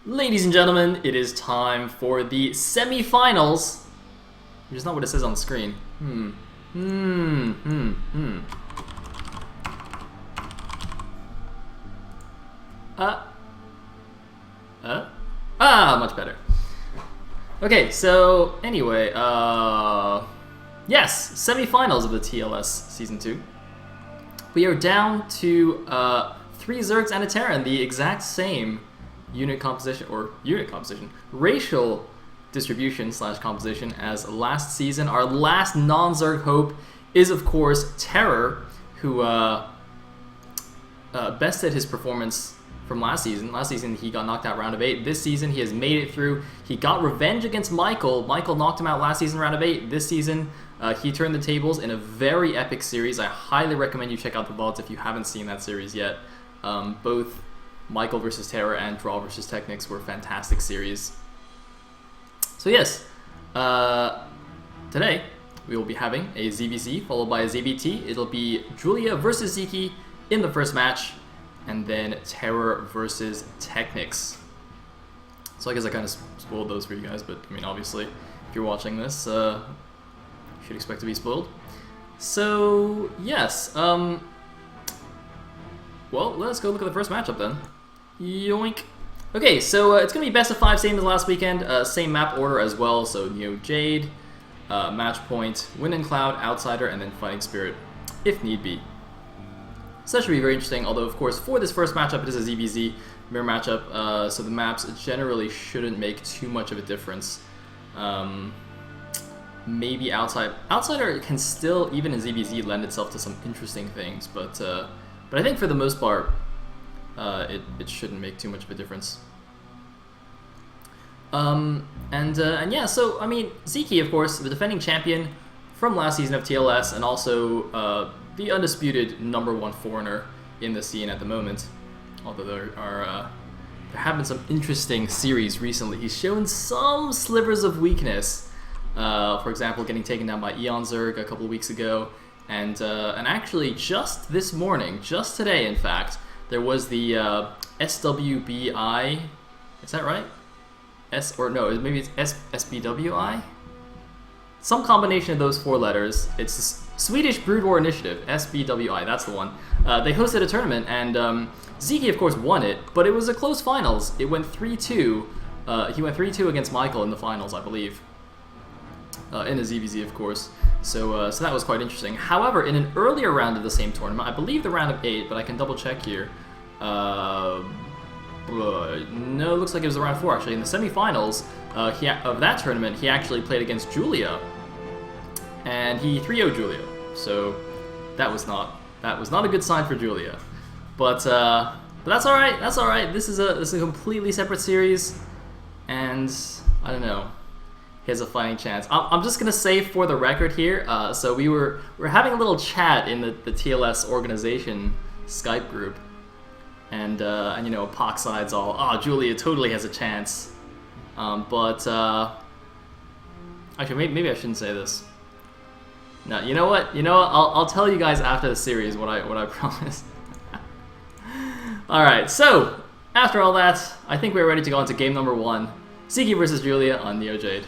Ladies and gentlemen, it is time for the semifinals, which is not what it says on the screen. Much better. Okay, so anyway, yes, semifinals of the TLS Season 2. We are down to 3 Zergs and a Terran, the exact same racial distribution / composition as last season. Our last non-Zerg hope is, of course, Terror, who bested his performance from last season. Last season, he got knocked out round of 8. This season, he has made it through. He got revenge against Michael. Michael knocked him out last season, round of 8. This season, he turned the tables in a very epic series. I highly recommend you check out the VODs if you haven't seen that series yet. Both Michael versus Terror and Draw versus Technics were fantastic series. So yes, today we will be having a ZVZ followed by a ZVT. It'll be Julia versus Sziky in the first match, and then Terror versus Technics. So I guess I kind of spoiled those for you guys, but I mean, obviously, if you're watching this, you should expect to be spoiled. So yes, well, let's go look at the first matchup then. Yoink. Okay, so it's going to be best of 5, same as last weekend. Same map order as well, so Neo Jade, Match Point, Wind and Cloud, Outsider, and then Fighting Spirit, if need be. So that should be very interesting, although of course for this first matchup it is a ZVZ mirror matchup, so the maps generally shouldn't make too much of a difference. Maybe Outsider can still, even in ZVZ, lend itself to some interesting things, but I think for the most part, it shouldn't make too much of a difference. And yeah, so I mean, Sziky, of course, the defending champion from last season of TLS, and also the undisputed #1 foreigner in the scene at the moment. Although there have been some interesting series recently. He's shown some slivers of weakness. For example, getting taken down by Eon Zerg a couple of weeks ago, and actually just this morning, just today, in fact, there was the SWBI. Is that right? Maybe it's SBWI? Some combination of those 4 letters. It's Swedish Brood War Initiative, SBWI, that's the one. They hosted a tournament, and Sziky, of course, won it, but it was a close finals. It went 3-2. He went 3-2 against Michael in the finals, I believe. In a ZVZ, of course. So that was quite interesting. However, in an earlier round of the same tournament, I believe the round of 8, but I can double check here. No, it looks like it was around 4 actually. In the semifinals of that tournament, he actually played against Julia, and he 3-0'd Julia. So that was not a good sign for Julia. But that's all right. That's all right. This is a completely separate series, and I don't know. He has a fighting chance. I'm just gonna say for the record here. So we're having a little chat in the TLS organization Skype group, and you know, Poxide's all, oh, Julia totally has a chance. But actually, maybe I shouldn't say this. No, you know what? I'll tell you guys after the series what I promise. All right. So after all that, I think we're ready to go into game number 1. Sziky versus Julia on Neo Jade.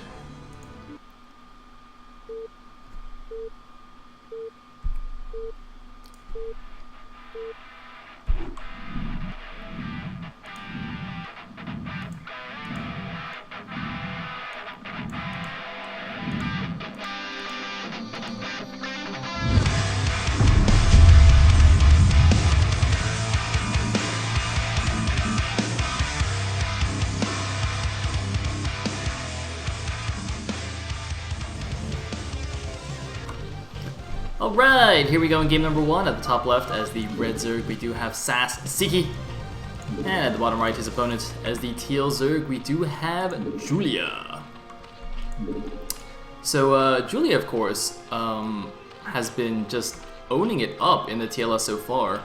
Alright, here we go in game number 1. At the top left, as the red Zerg, we do have Sass Sziky. And at the bottom right, his opponent, as the teal Zerg, we do have Julia. So Julia, of course, has been just owning it up in the TLS so far.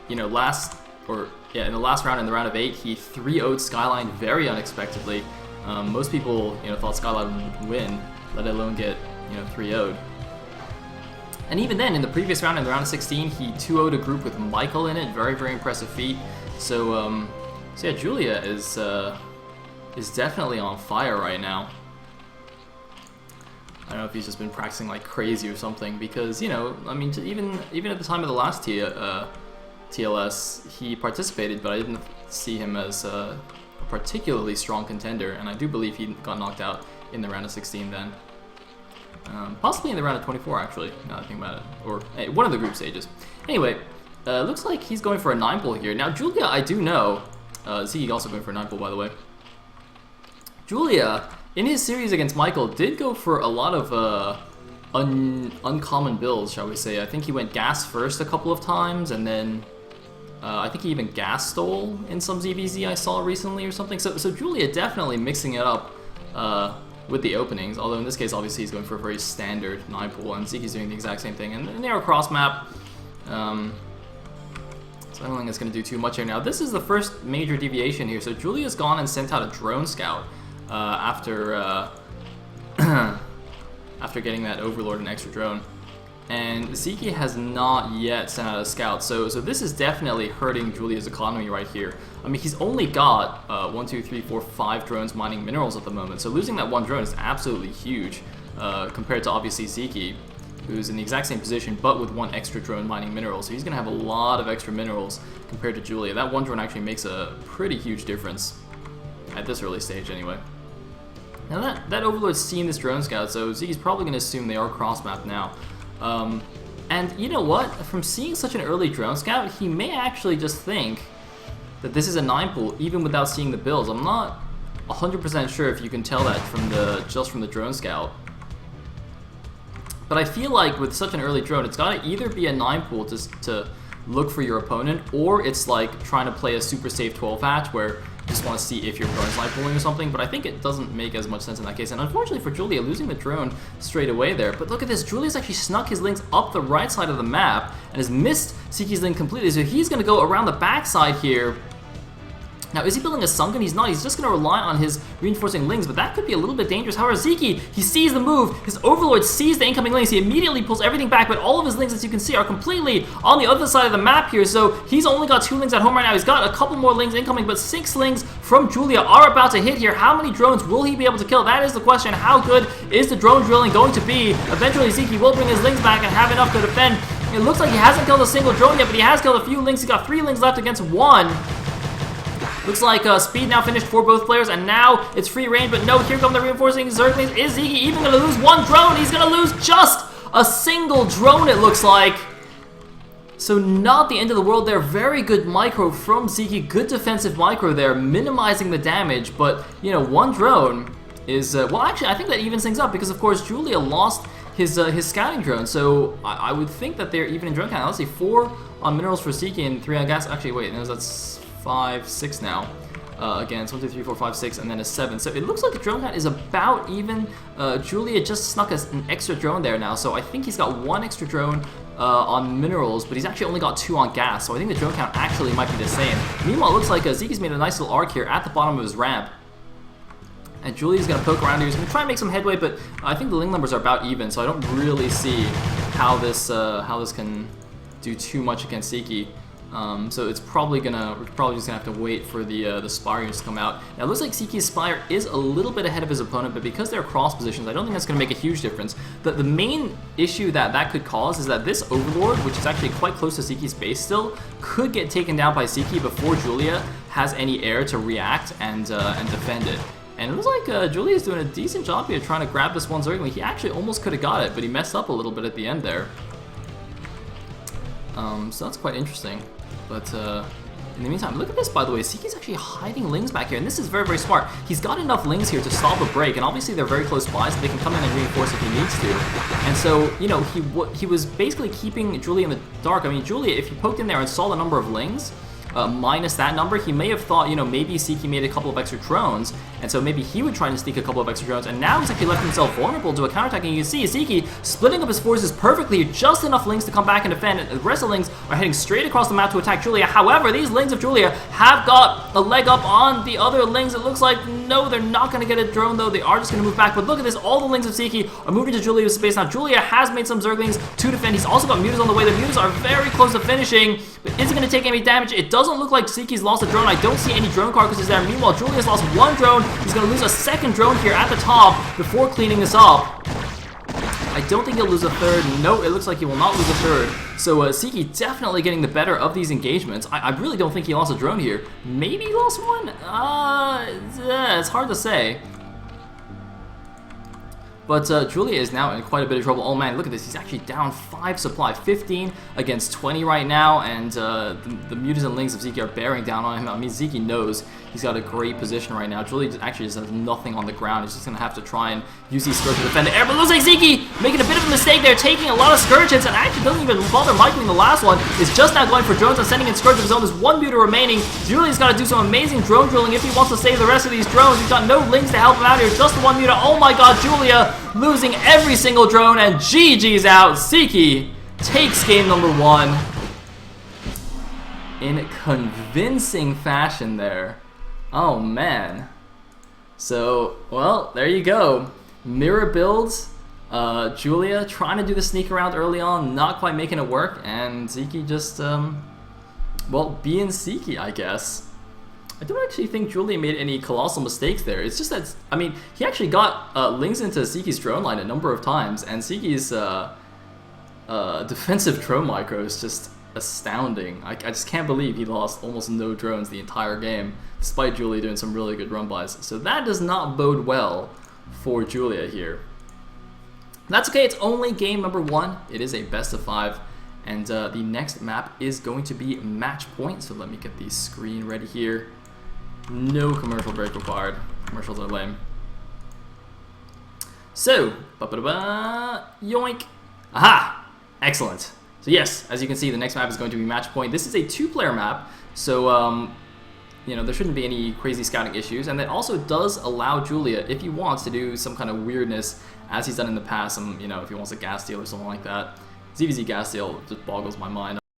You know, in the last round, in the round of 8, he 3-0'd Skyline very unexpectedly. Most people, you know, thought Skyline would win, let alone get, you know, 3-0'd. And even then, in the previous round, in the round of 16, he 2-0'd a group with Michael in it. Very, very impressive feat. So, So yeah, Julia is definitely on fire right now. I don't know if he's just been practicing like crazy or something, because, you know, I mean, even at the time of the last TLS, he participated, but I didn't see him as a particularly strong contender, and I do believe he got knocked out in the round of 16 then. Possibly in the round of 24, actually, now that I think about it, or one of the group stages. Anyway, looks like he's going for a 9-pull here. Now, Julia, I do know, Sziky also going for a 9-pull, by the way. Julia, in his series against Michael, did go for a lot of uncommon builds, shall we say. I think he went gas first a couple of times, and then I think he even gas stole in some ZVZ I saw recently or something. So Julia definitely mixing it up with the openings, although in this case, obviously, he's going for a very standard 9-pull, and Sziky's doing the exact same thing. And narrow cross map. So I don't think it's going to do too much here. Now, this is the first major deviation here. So Julia's gone and sent out a drone scout after after getting that Overlord and extra drone. And Sziky has not yet sent out a scout, so this is definitely hurting Julia's economy right here. I mean, he's only got 1, 2, 3, 4, 5 drones mining minerals at the moment, so losing that one drone is absolutely huge compared to obviously Sziky, who's in the exact same position but with one extra drone mining minerals. So he's going to have a lot of extra minerals compared to Julia. That one drone actually makes a pretty huge difference at this early stage anyway. Now that Overlord's seen this drone scout, so Sziky's probably going to assume they are cross-mapped now. And you know what? From seeing such an early drone scout, he may actually just think that this is a 9-pull even without seeing the builds. I'm not 100% sure if you can tell that just from the drone scout. But I feel like with such an early drone, it's got to either be a 9-pull to look for your opponent, or it's like trying to play a super safe 12 hatch where you just want to see if your opponent's 9-pulling or something. But I think it doesn't make as much sense in that case. And unfortunately for Julia, losing the drone straight away there. But look at this, Julia's actually snuck his links up the right side of the map and has missed Sziky's link completely. So he's going to go around the backside here. Now, is he building a sunken? He's not. He's just going to rely on his reinforcing links, but that could be a little bit dangerous. However, Sziky, he sees the move. His Overlord sees the incoming links. He immediately pulls everything back, but all of his links, as you can see, are completely on the other side of the map here. So he's only got 2 links at home right now. He's got a couple more links incoming, but 6 links from Julia are about to hit here. How many drones will he be able to kill? That is the question. How good is the drone drilling going to be? Eventually, Sziky will bring his links back and have enough to defend. It looks like he hasn't killed a single drone yet, but he has killed a few links. He's got 3 links left against 1. Looks like speed now finished for both players, and now it's free range, but no, here come the reinforcing Zerglings. Is Sziky even going to lose 1 drone? He's going to lose just a single drone, it looks like. So not the end of the world there. Very good micro from Sziky. Good defensive micro there, minimizing the damage, but, you know, 1 drone is, well, actually, I think that evens things up, because, of course, Julia lost his scouting drone, so I would think that they're even in drone count. Let's see, 4 on minerals for Sziky and 3 on gas. Actually, wait, no, that's 5, 6 now. Again, it's 1, 2, 3, 4, 5, 6, and then a 7. So it looks like the drone count is about even. Julia just snuck an extra drone there now, so I think he's got 1 extra drone on minerals, but he's actually only got 2 on gas, so I think the drone count actually might be the same. Meanwhile, it looks like Sziky's made a nice little arc here at the bottom of his ramp. And Julia's going to poke around here. He's going to try and make some headway, but I think the link numbers are about even, so I don't really see how this can do too much against Sziky. So it's we're probably just gonna have to wait for the Spire units to come out. Now it looks like Sziky's Spire is a little bit ahead of his opponent, but because they're cross positions, I don't think that's gonna make a huge difference. The main issue that could cause is that this Overlord, which is actually quite close to Sziky's base still, could get taken down by Sziky before Julia has any air to react and defend it. And it looks like Julia's doing a decent job here trying to grab this one Zergling. He actually almost could have got it, but he messed up a little bit at the end there. So that's quite interesting. But in the meantime, look at this, by the way. Sziky's actually hiding lings back here, and this is very, very smart. He's got enough lings here to stop a break, and obviously they're very close by, so they can come in and reinforce if he needs to. And so, you know, he was basically keeping Julia in the dark. I mean, Julia, if you poked in there and saw the number of lings, minus that number, he may have thought, you know, maybe Sziky made a couple of extra drones, and so maybe he would try to sneak a couple of extra drones, and now he's actually left himself vulnerable to a counterattack, and you can see Sziky splitting up his forces perfectly, just enough lings to come back and defend, and the rest of the lings are heading straight across the map to attack Julia. However, these lings of Julia have got a leg up on the other lings. It looks like, no, they're not going to get a drone, though. They are just going to move back, but look at this, all the lings of Sziky are moving to Julia's space. Now, Julia has made some Zerglings to defend. He's also got mutas on the way. The mutas are very close to finishing, but is it going to take any damage? It doesn't look like Sziky's lost a drone. I don't see any drone carcasses there. Meanwhile, Julia's lost one drone. He's going to lose a second drone here at the top before cleaning this up. I don't think he'll lose a third. No, it looks like he will not lose a third. So Sziky definitely getting the better of these engagements. I really don't think he lost a drone here. Maybe he lost one? It's hard to say. But Julia is now in quite a bit of trouble. Oh man, look at this. He's actually down 5 supply. 15 against 20 right now. And the mutants and lings of Sziky are bearing down on him. I mean, Sziky knows he's got a great position right now. Julia actually just has nothing on the ground. He's just going to have to try and use these Scourge to defend the air. But it looks like Sziky making a bit of a mistake there, taking a lot of Scourge hits, and actually doesn't even bother micing the last one. Is just now going for drones and sending in Scourge of his own. There's one mutant remaining. Julia's got to do some amazing drone drilling if he wants to save the rest of these drones. He's got no lings to help him out here. Just the one mutant. Oh my god, Julia losing every single drone, and GG's out. Sziky takes game number 1 in convincing fashion there. Oh man. So, well, there you go. Mirror builds. Julia trying to do the sneak around early on, not quite making it work, and Sziky just, well, being Sziky, I guess. I don't actually think Julia made any colossal mistakes there. It's just that, I mean, he actually got links into Sziky's drone line a number of times, and Sziky's defensive drone micro is just astounding. I just can't believe he lost almost no drones the entire game, despite Julia doing some really good run bys. So that does not bode well for Julia here. That's okay, it's only game number 1. It is a best of 5. And the next map is going to be match point. So let me get the screen ready here. No commercial break required. Commercials are lame. So, yoink. Aha! Excellent. So yes, as you can see, the next map is going to be match point. This is a 2-player map, so you know, there shouldn't be any crazy scouting issues. And that also does allow Julia, if he wants, to do some kind of weirdness, as he's done in the past. You know, if he wants a gas steal or something like that. ZVZ gas steal just boggles my mind.